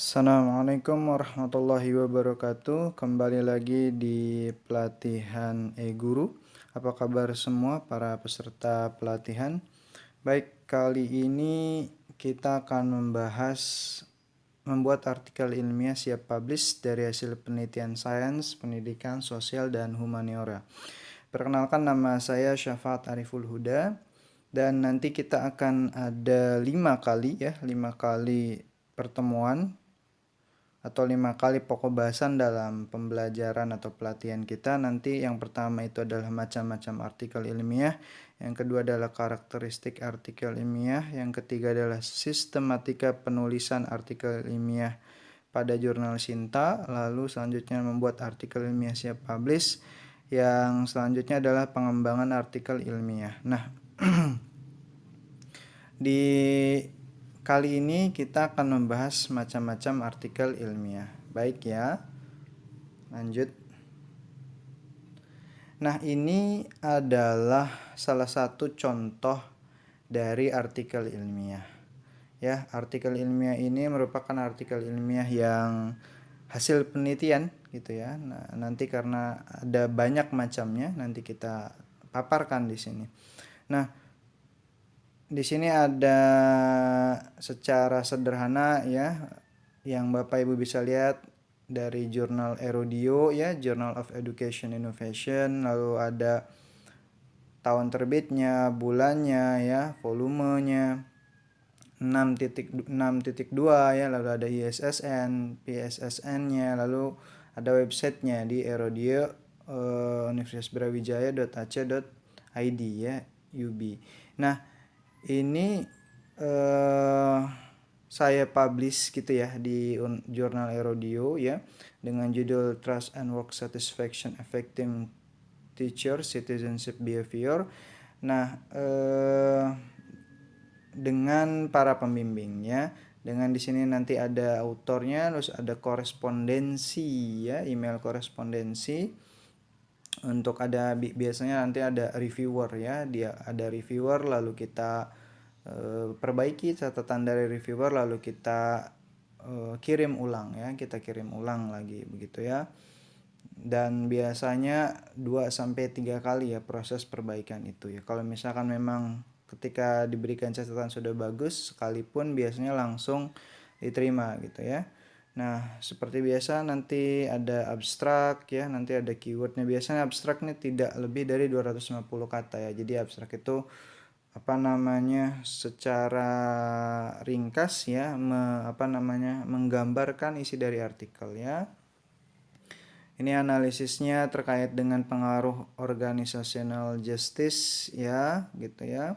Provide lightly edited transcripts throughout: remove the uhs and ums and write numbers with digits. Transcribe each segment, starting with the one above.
Assalamualaikum warahmatullahi wabarakatuh. Kembali lagi di pelatihan e-guru. Apa kabar semua para peserta pelatihan? Baik, kali ini kita akan membahas membuat artikel ilmiah siap publish dari hasil penelitian sains, pendidikan, sosial, dan humaniora. Perkenalkan, nama saya Syafaat Ariful Huda, dan nanti kita akan ada 5 kali pertemuan atau 5 kali pokok bahasan dalam pembelajaran atau pelatihan kita. Nanti yang pertama itu adalah macam-macam artikel ilmiah, yang kedua adalah karakteristik artikel ilmiah, yang ketiga adalah sistematika penulisan artikel ilmiah pada jurnal Sinta, lalu selanjutnya membuat artikel ilmiah siap publish, yang selanjutnya adalah pengembangan artikel ilmiah. Nah, di kali ini kita akan membahas macam-macam artikel ilmiah. Baik ya, lanjut. Nah, ini adalah salah satu contoh dari artikel ilmiah. Ya, artikel ilmiah ini merupakan artikel ilmiah yang hasil penelitian gitu ya. Nah, nanti karena ada banyak macamnya, nanti kita paparkan di sini. Nah, di sini ada secara sederhana ya, yang Bapak Ibu bisa lihat dari jurnal Erodio ya, Journal of Education Innovation, lalu ada tahun terbitnya, bulannya ya, volumenya 6.6.2 ya, lalu ada ISSN, PSSN-nya, lalu ada websitenya di Erodio universitasbrawijaya.ac.id ya, UB. Nah, ini saya publish gitu ya di jurnal Erodio ya, dengan judul Trust and Work Satisfaction Affecting Teacher Citizenship Behavior. Nah, dengan para pembimbingnya, dengan di sini nanti ada autornya, terus ada korespondensi ya, email korespondensi. Untuk ada biasanya nanti ada reviewer ya, dia ada reviewer, lalu kita perbaiki catatan dari reviewer, lalu kita kirim ulang ya, kita kirim ulang lagi begitu ya. Dan biasanya 2-3 kali ya proses perbaikan itu ya. Kalau misalkan memang ketika diberikan catatan sudah bagus sekalipun, biasanya langsung diterima gitu ya. Nah, seperti biasa nanti ada abstrak ya, nanti ada keywordnya. Biasanya abstrak ini tidak lebih dari 250 kata ya. Jadi abstrak itu secara ringkas ya, menggambarkan isi dari artikel ya. Ini analisisnya terkait dengan pengaruh organizational justice ya, gitu ya.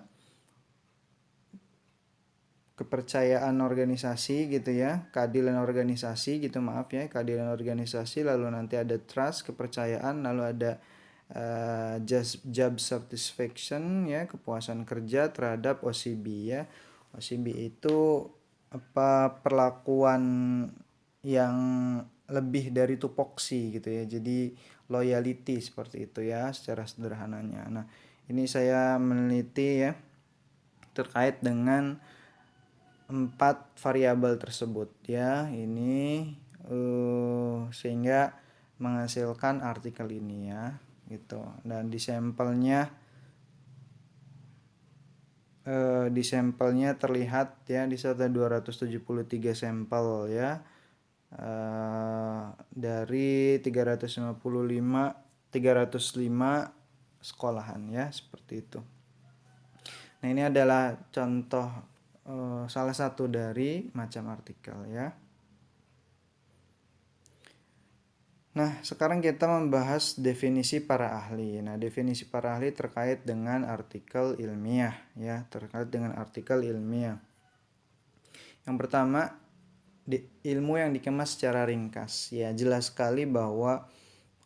Kepercayaan organisasi gitu ya, keadilan organisasi gitu, maaf ya, keadilan organisasi, lalu nanti ada trust, kepercayaan, lalu ada job satisfaction ya, kepuasan kerja terhadap OCB ya. OCB itu perlakuan yang lebih dari tupoksi gitu ya, jadi loyalty seperti itu ya secara sederhananya. Nah, ini saya meneliti ya terkait dengan 4 variabel tersebut ya, ini sehingga menghasilkan artikel ini ya gitu. Dan di sampelnya terlihat ya, di sana 273 sampel ya, dari 305 sekolahan ya, seperti itu. Nah, ini adalah contoh salah satu dari macam artikel ya. Nah, sekarang kita membahas definisi para ahli. Nah, definisi para ahli terkait dengan artikel ilmiah ya, terkait dengan artikel ilmiah. Yang pertama, ilmu yang dikemas secara ringkas. Ya, jelas sekali bahwa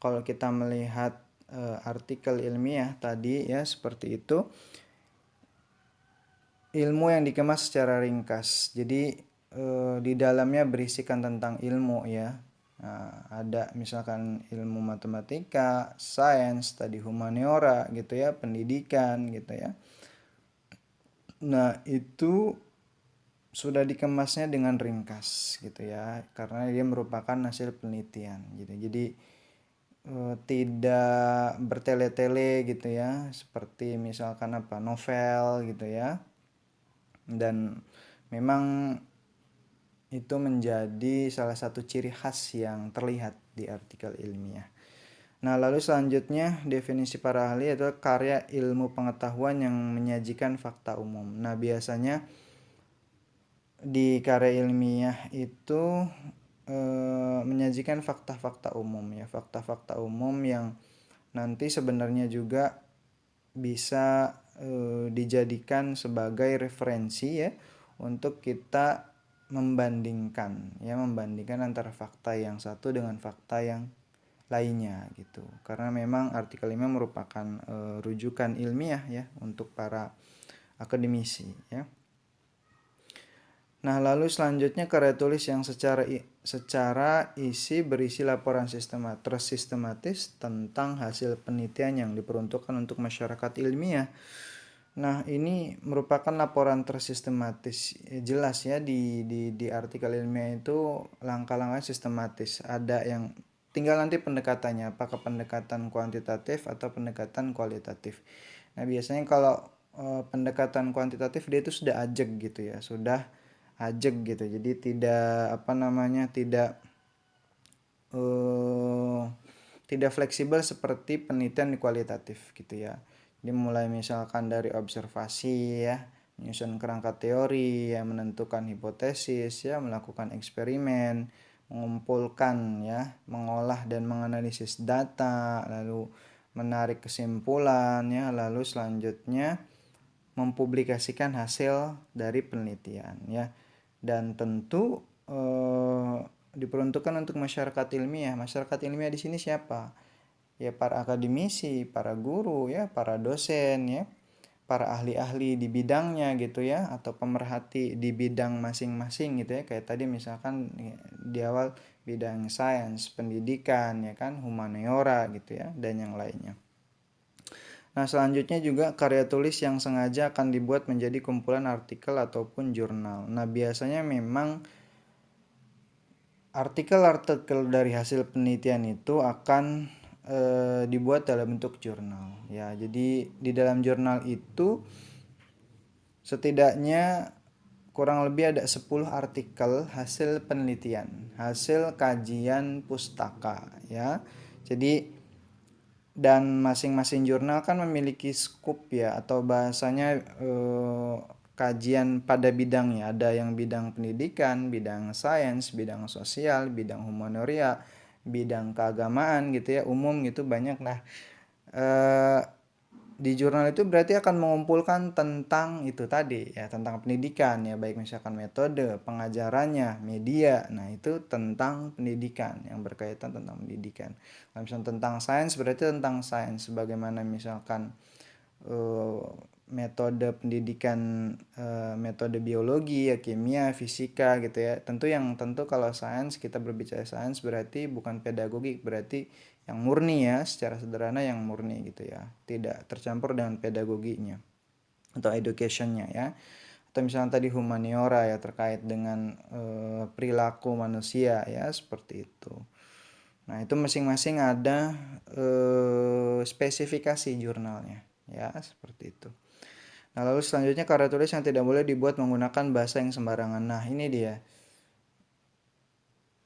kalau kita melihat artikel ilmiah tadi ya, seperti itu, ilmu yang dikemas secara ringkas. Jadi di dalamnya berisikan tentang ilmu ya. Nah, ada misalkan ilmu matematika, sains, tadi humaniora gitu ya, pendidikan gitu ya. Nah, itu sudah dikemasnya dengan ringkas gitu ya, karena dia merupakan hasil penelitian gitu. Jadi tidak bertele-tele gitu ya, seperti misalkan novel gitu ya. Dan memang itu menjadi salah satu ciri khas yang terlihat di artikel ilmiah. Nah, lalu selanjutnya definisi para ahli adalah karya ilmu pengetahuan yang menyajikan fakta umum. Nah, biasanya di karya ilmiah itu menyajikan fakta-fakta umum ya, fakta-fakta umum yang nanti sebenarnya juga bisa dijadikan sebagai referensi ya untuk kita membandingkan antara fakta yang satu dengan fakta yang lainnya gitu. Karena memang artikel ilmiah merupakan rujukan ilmiah ya untuk para akademisi ya. Nah, lalu selanjutnya karya tulis yang secara isi berisi laporan sistematis tentang hasil penelitian yang diperuntukkan untuk masyarakat ilmiah. Nah, ini merupakan laporan tersistematis. Jelas ya di artikel ilmiah itu langkah-langkah sistematis. Ada yang tinggal nanti pendekatannya, apakah pendekatan kuantitatif atau pendekatan kualitatif. Nah, biasanya kalau pendekatan kuantitatif dia itu sudah ajeg gitu ya, sudah ajeg gitu. Jadi eh, tidak fleksibel seperti penelitian kualitatif gitu ya. Jadi mulai misalkan dari observasi ya, menyusun kerangka teori ya, menentukan hipotesis ya, melakukan eksperimen, mengumpulkan ya, mengolah dan menganalisis data, lalu menarik kesimpulan ya, lalu selanjutnya mempublikasikan hasil dari penelitian ya. Dan tentu diperuntukkan untuk masyarakat ilmiah. Masyarakat ilmiah di sini siapa? Ya para akademisi, para guru ya, para dosen ya, para ahli-ahli di bidangnya gitu ya, atau pemerhati di bidang masing-masing gitu ya. Kayak tadi misalkan di awal bidang sains, pendidikan ya kan, humaniora gitu ya, dan yang lainnya. Nah, selanjutnya juga karya tulis yang sengaja akan dibuat menjadi kumpulan artikel ataupun jurnal. Nah, biasanya memang artikel-artikel dari hasil penelitian itu akan dibuat dalam bentuk jurnal. Ya, jadi di dalam jurnal itu setidaknya kurang lebih ada 10 artikel hasil penelitian, hasil kajian pustaka ya. Jadi dan masing-masing jurnal kan memiliki skup ya, atau bahasanya kajian pada bidangnya. Ada yang bidang pendidikan, bidang sains, bidang sosial, bidang humaniora, bidang keagamaan gitu ya, umum gitu, banyak lah. eh, di jurnal itu berarti akan mengumpulkan tentang itu tadi ya, tentang pendidikan ya, baik misalkan metode pengajarannya, media. Nah, itu tentang pendidikan, yang berkaitan tentang pendidikan. Kalau misalkan tentang sains berarti tentang sains, bagaimana misalkan eh, metode pendidikan, metode biologi ya, kimia, fisika gitu ya. Tentu kalau sains, kita berbicara sains berarti bukan pedagogik, berarti yang murni ya, secara sederhana yang murni gitu ya, tidak tercampur dengan pedagoginya atau educationnya ya. Atau misalnya tadi humaniora ya, terkait dengan perilaku manusia ya, seperti itu. Nah, itu masing-masing ada spesifikasi jurnalnya ya, seperti itu. Nah, lalu selanjutnya karya tulis yang tidak boleh dibuat menggunakan bahasa yang sembarangan. Nah, ini dia.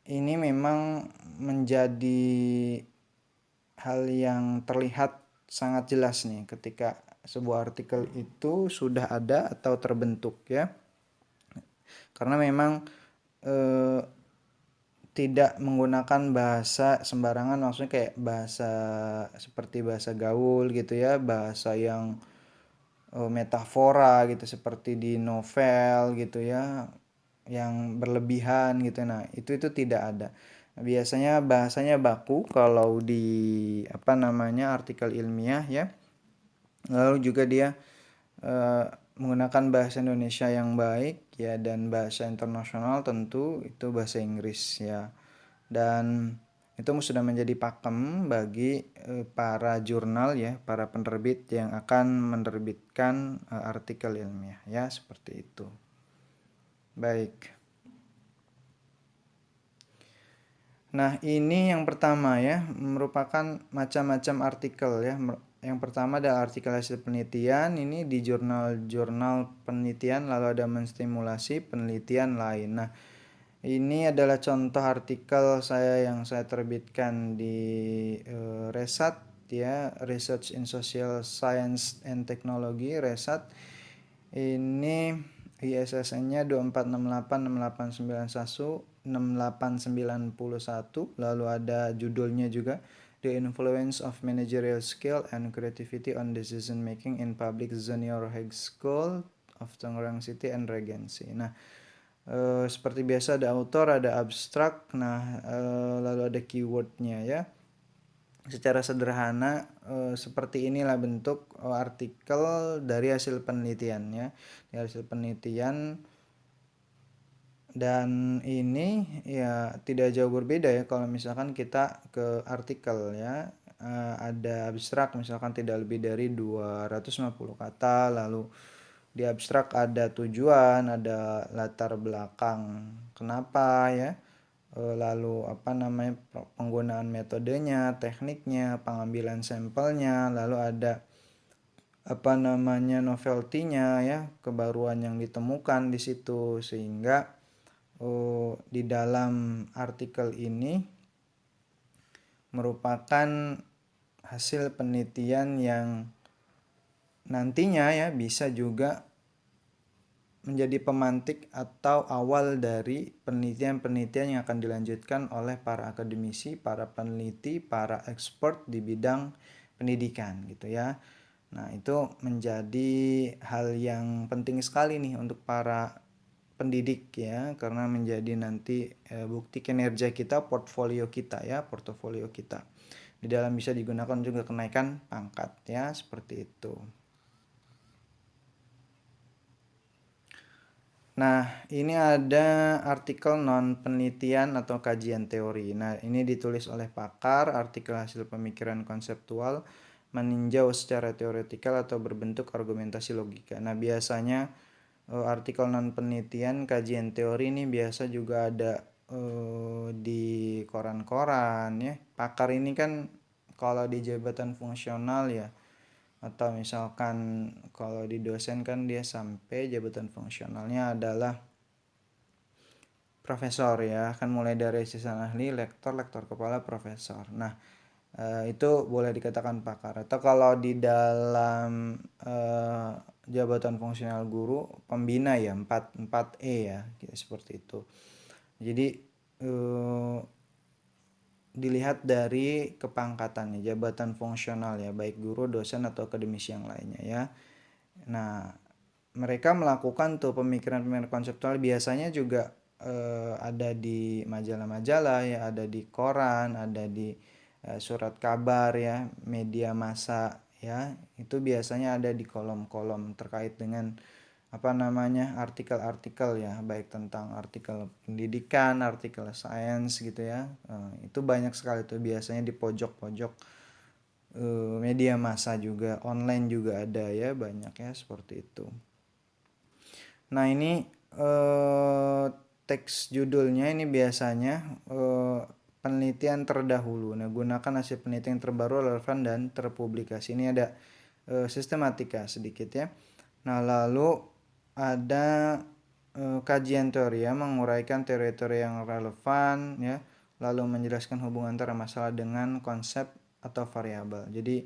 Ini memang menjadi hal yang terlihat sangat jelas nih ketika sebuah artikel itu sudah ada atau terbentuk ya. Karena memang eh, tidak menggunakan bahasa sembarangan, maksudnya kayak bahasa seperti bahasa gaul gitu ya, bahasa yang metafora gitu seperti di novel gitu ya, yang berlebihan gitu. Nah, itu tidak ada. Biasanya bahasanya baku kalau di artikel ilmiah ya. Lalu juga dia eh, menggunakan bahasa Indonesia yang baik ya, dan bahasa internasional tentu itu bahasa Inggris ya. Dan itu sudah menjadi pakem bagi para jurnal ya, para penerbit yang akan menerbitkan artikel ilmiah ya, seperti itu. Baik. Nah, ini yang pertama ya, merupakan macam-macam artikel ya. Yang pertama adalah artikel hasil penelitian, ini di jurnal-jurnal penelitian, lalu ada menstimulasi penelitian lain. Nah, ini adalah contoh artikel saya yang saya terbitkan di Resat ya, Research in Social Science and Technology, Resat. Ini ISSN-nya 24686891 lalu ada judulnya juga The Influence of Managerial Skill and Creativity on Decision Making in Public Junior High School of Tangerang City and Regency. Nah, seperti biasa ada author, ada abstrak, nah lalu ada keywordnya ya. Secara sederhana seperti inilah bentuk artikel dari hasil penelitian ya. Dari hasil penelitian, dan ini ya tidak jauh berbeda ya kalau misalkan kita ke artikel ya. Ada abstrak misalkan tidak lebih dari 250 kata, lalu di abstrak ada tujuan, ada latar belakang kenapa ya, lalu apa namanya penggunaan metodenya, tekniknya, pengambilan sampelnya, lalu ada apa namanya novelty-nya ya, kebaruan yang ditemukan di situ, sehingga di dalam artikel ini merupakan hasil penelitian yang nantinya ya bisa juga menjadi pemantik atau awal dari penelitian-penelitian yang akan dilanjutkan oleh para akademisi, para peneliti, para expert di bidang pendidikan gitu ya. Nah, itu menjadi hal yang penting sekali nih untuk para pendidik ya, karena menjadi nanti bukti kinerja kita, portfolio kita ya, portofolio kita. Di dalam bisa digunakan juga kenaikan pangkat ya, seperti itu. Nah, ini ada artikel non penelitian atau kajian teori. Nah, ini ditulis oleh pakar, artikel hasil pemikiran konseptual, meninjau secara teoretikal atau berbentuk argumentasi logika. Nah, biasanya artikel non penelitian, kajian teori ini biasa juga ada di koran-koran ya. Pakar ini kan kalau di jabatan fungsional ya, atau misalkan kalau di dosen kan dia sampai jabatan fungsionalnya adalah profesor ya, kan mulai dari asisten ahli, lektor, lektor kepala, profesor. Nah, itu boleh dikatakan pakar. Atau kalau di dalam jabatan fungsional guru, pembina ya, 4E ya, seperti itu. Jadi dilihat dari kepangkatannya, jabatan fungsional ya, baik guru, dosen atau akademisi yang lainnya ya. Nah, mereka melakukan tuh pemikiran-pemikiran konseptual biasanya juga ada di majalah-majalah ya, ada di koran, ada di surat kabar ya, media massa ya. Itu biasanya ada di kolom-kolom terkait dengan apa namanya artikel-artikel ya, baik tentang artikel pendidikan, artikel sains gitu ya. Itu banyak sekali tuh biasanya di pojok-pojok media massa, juga online juga ada ya, banyak ya seperti itu. Nah, ini teks judulnya ini biasanya penelitian terdahulu. Nah, gunakan hasil penelitian terbaru, relevan dan terpublikasi. Ini ada sistematika sedikit ya. Nah, lalu ada kajian teori ya, menguraikan teori-teori yang relevan ya, lalu menjelaskan hubungan antara masalah dengan konsep atau variabel. Jadi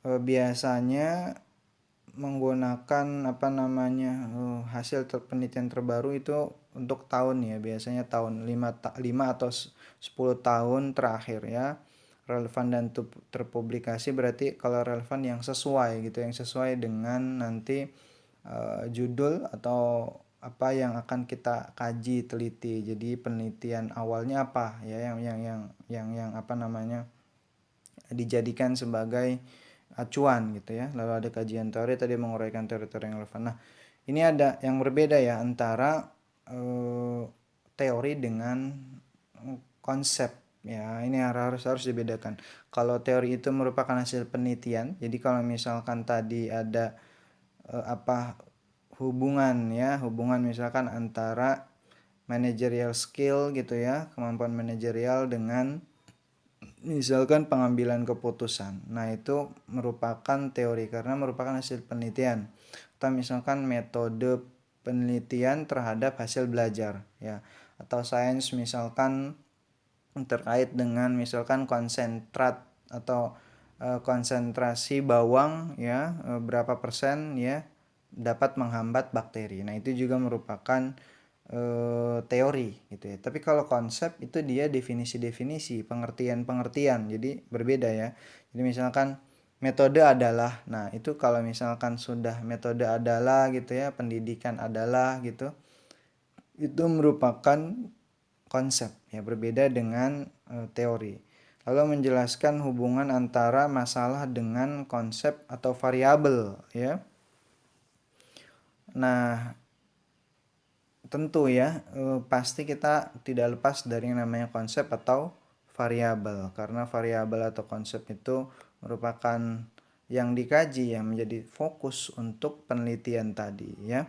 biasanya menggunakan apa namanya hasil penelitian terbaru itu untuk tahun ya, biasanya tahun 5 atau 10 tahun terakhir ya. Relevan dan terpublikasi berarti kalau relevan yang sesuai gitu, yang sesuai dengan nanti judul atau apa yang akan kita kaji teliti. Jadi penelitian awalnya apa ya, yang apa namanya dijadikan sebagai acuan gitu ya. Lalu ada kajian teori, tadi menguraikan teori-teori yang relevan. Nah, ini ada yang berbeda ya antara teori dengan konsep ya. Ini harus dibedakan. Kalau teori itu merupakan hasil penelitian, jadi kalau misalkan tadi ada apa hubungan ya, hubungan misalkan antara managerial skill gitu ya, kemampuan manajerial dengan misalkan pengambilan keputusan. Nah, itu merupakan teori karena merupakan hasil penelitian. Atau misalkan metode penelitian terhadap hasil belajar ya. Atau sains misalkan terkait dengan misalkan konsentrat atau konsentrasi bawang ya, berapa persen ya dapat menghambat bakteri. Nah, itu juga merupakan teori gitu ya. Tapi kalau konsep itu dia definisi-definisi, pengertian-pengertian. Jadi berbeda ya. Jadi misalkan metode adalah. Nah, itu kalau misalkan sudah metode adalah gitu ya, pendidikan adalah gitu. Itu merupakan konsep ya, berbeda dengan teori. Lalu menjelaskan hubungan antara masalah dengan konsep atau variabel ya. Nah, tentu ya, pasti kita tidak lepas dari yang namanya konsep atau variabel, karena variabel atau konsep itu merupakan yang dikaji yang menjadi fokus untuk penelitian tadi ya.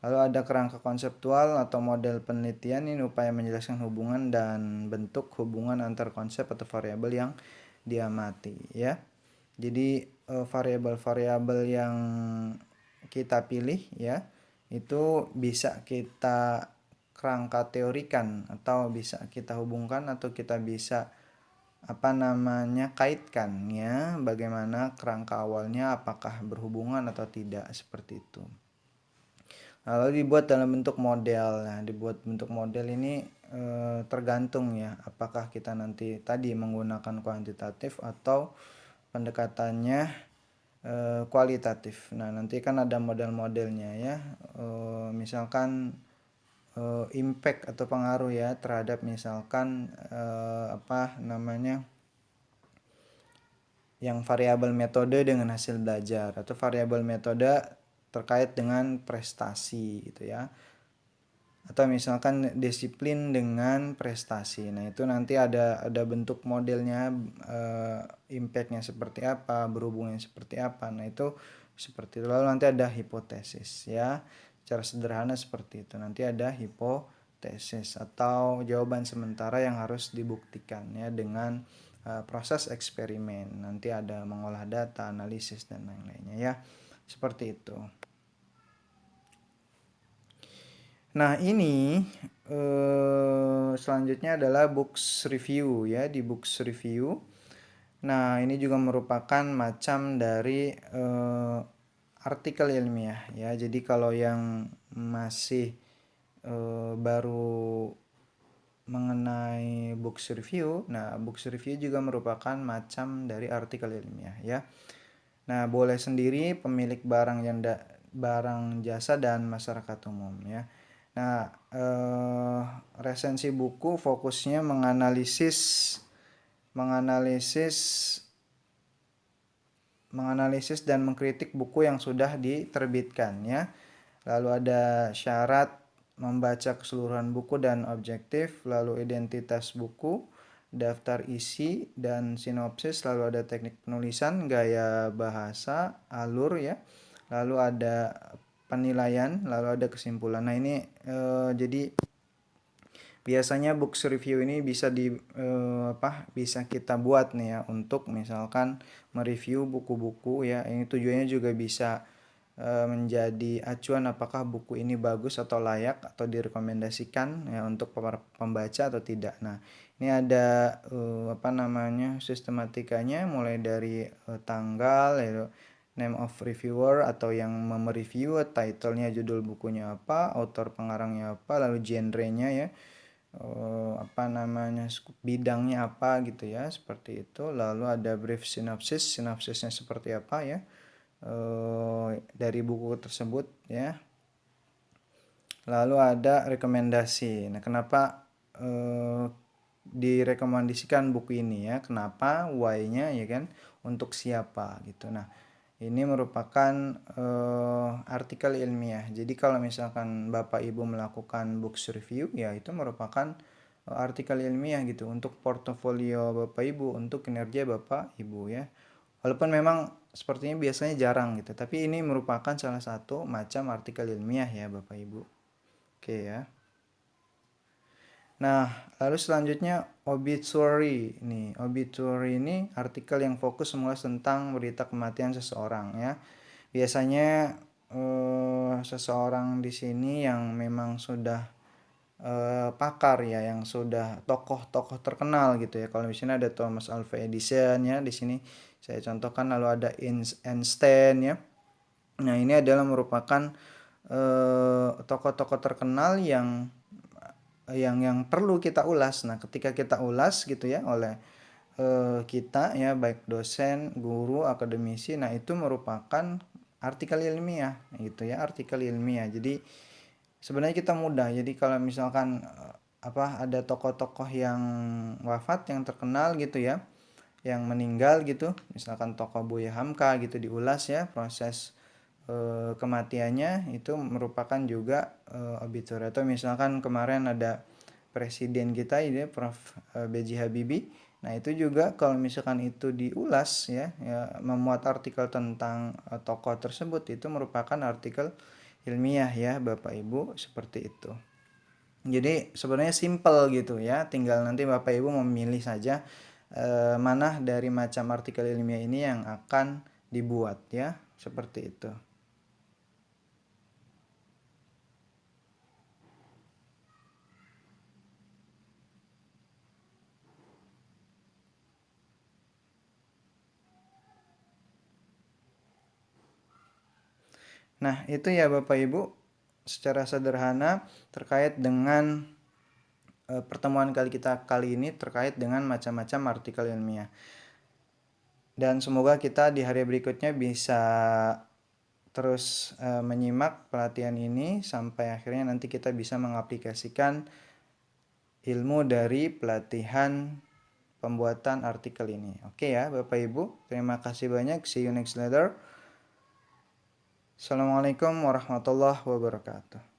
Lalu ada kerangka konseptual atau model penelitian, ini upaya menjelaskan hubungan dan bentuk hubungan antar konsep atau variabel yang diamati ya. Jadi variabel-variabel yang kita pilih ya itu bisa kita kerangka teorikan atau bisa kita hubungkan atau kita bisa kaitkan ya, bagaimana kerangka awalnya apakah berhubungan atau tidak seperti itu. Lalu dibuat dalam bentuk model. Nah, dibuat bentuk model ini tergantung ya apakah kita nanti tadi menggunakan kuantitatif atau pendekatannya kualitatif. Nah, nanti kan ada model-modelnya ya. Misalkan impact atau pengaruh ya terhadap misalkan yang variabel metode dengan hasil belajar atau variabel metode terkait dengan prestasi gitu ya. Atau misalkan disiplin dengan prestasi. Nah, itu nanti ada bentuk modelnya, impactnya seperti apa, berhubungan seperti apa. Nah, itu seperti itu. Lalu nanti ada hipotesis ya. Secara sederhana seperti itu. Nanti ada hipotesis atau jawaban sementara yang harus dibuktikan ya dengan proses eksperimen. Nanti ada mengolah data, analisis dan lain-lainnya ya. Seperti itu. Nah, ini selanjutnya adalah books review ya. Di books review, nah ini juga merupakan macam dari artikel ilmiah ya. Jadi kalau yang masih baru mengenai books review, nah books review juga merupakan macam dari artikel ilmiah ya. Nah, boleh sendiri, pemilik barang barang jasa dan masyarakat umum ya. Nah, resensi buku fokusnya menganalisis menganalisis dan mengkritik buku yang sudah diterbitkan ya. Lalu ada syarat membaca keseluruhan buku dan objektif, lalu identitas buku, daftar isi dan sinopsis, lalu ada teknik penulisan, gaya bahasa, alur ya. Lalu ada penilaian, lalu ada kesimpulan. Nah, ini jadi biasanya books review ini bisa kita buat nih ya untuk misalkan mereview buku-buku ya. Ini tujuannya juga bisa menjadi acuan apakah buku ini bagus atau layak atau direkomendasikan ya untuk pembaca atau tidak. Nah, ini ada sistematikanya mulai dari tanggal ya, name of reviewer atau yang mereview, title-nya, judul bukunya apa, author pengarangnya apa, lalu genre-nya ya, bidangnya apa gitu ya, seperti itu. Lalu ada brief sinopsisnya seperti apa ya dari buku tersebut ya. Lalu ada rekomendasi. Nah, kenapa direkomendasikan buku ini ya, kenapa, why-nya ya kan, untuk siapa gitu. Nah, ini merupakan artikel ilmiah. Jadi kalau misalkan Bapak Ibu melakukan books review ya itu merupakan artikel ilmiah gitu untuk portofolio Bapak Ibu, untuk kinerja Bapak Ibu ya. Walaupun memang sepertinya biasanya jarang gitu. Tapi ini merupakan salah satu macam artikel ilmiah ya Bapak Ibu. Oke ya. Nah, lalu selanjutnya obituary. Nih, obituary ini artikel yang fokus semula tentang berita kematian seseorang ya. Biasanya seseorang di sini yang memang sudah pakar ya, yang sudah tokoh-tokoh terkenal gitu ya. Kalau di sini ada Thomas Alva Edison ya, di sini saya contohkan, lalu ada Einstein ya. Nah, ini adalah merupakan tokoh-tokoh terkenal yang perlu kita ulas. Nah, ketika kita ulas gitu ya oleh kita ya, baik dosen, guru, akademisi, nah itu merupakan artikel ilmiah gitu ya, artikel ilmiah. Jadi sebenarnya kita mudah. Jadi kalau misalkan ada tokoh-tokoh yang wafat, yang terkenal gitu ya, yang meninggal gitu, misalkan tokoh Buya Hamka gitu, diulas ya proses kematiannya, itu merupakan juga obituary. Atau misalkan kemarin ada presiden kita ini Prof. B.J. Habibie. Nah, itu juga kalau misalkan itu diulas ya, memuat artikel tentang tokoh tersebut, itu merupakan artikel ilmiah ya Bapak Ibu, seperti itu. Jadi sebenarnya simple gitu ya, tinggal nanti Bapak Ibu memilih saja mana dari macam artikel ilmiah ini yang akan dibuat ya, seperti itu. Nah, itu ya Bapak Ibu secara sederhana terkait dengan pertemuan kita kali ini terkait dengan macam-macam artikel ilmiah. Dan semoga kita di hari berikutnya bisa terus menyimak pelatihan ini sampai akhirnya nanti kita bisa mengaplikasikan ilmu dari pelatihan pembuatan artikel ini. Oke ya Bapak Ibu, terima kasih banyak. See you next letter. Assalamualaikum warahmatullahi wabarakatuh.